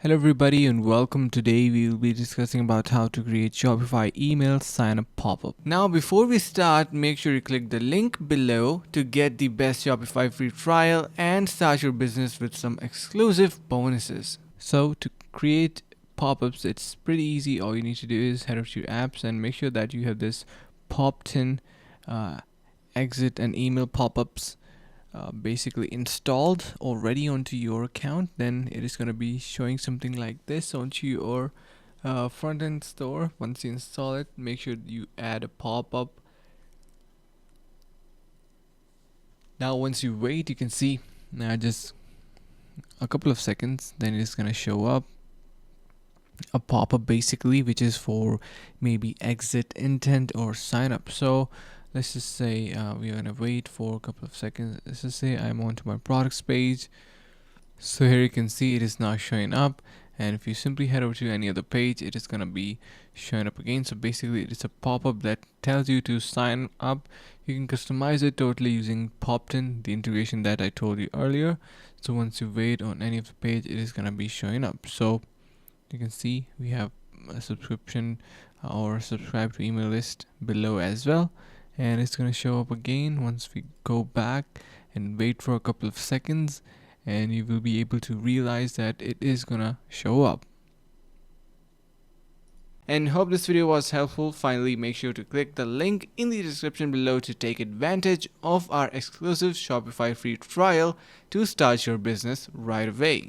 Hello everybody and welcome. Today we will be discussing about how to create Shopify email sign up pop-up. Now before we start, make sure you click the link below to get the best Shopify free trial and start your business with some exclusive bonuses. So to create pop-ups, it's pretty easy. All you need to do is head over to your apps and make sure that you have this popped-in exit and email pop-ups basically installed already onto your account. Then it is going to be showing something like this onto your front end store. Once you install it, make sure you add a pop-up. Now once you wait, you can see just a couple of seconds, then it is going to show up a pop-up basically, which is for maybe exit intent or sign up. So let's just say we're gonna wait for a couple of seconds. Let's just say I'm onto my products page. So here you can see it is now showing up, and if you simply head over to any other page, it is gonna be showing up again. So basically it is a pop-up that tells you to sign up. You can customize it totally using Popped-in, the integration that I told you earlier. So once you wait on any of the page, it is gonna be showing up. So you can see we have a subscription or subscribe to email list below as well, and it's going to show up again once we go back and wait for a couple of seconds, and you will be able to realize that it is going to show up. And hope this video was helpful. Finally, make sure to click the link in the description below to take advantage of our exclusive Shopify free trial to start your business right away.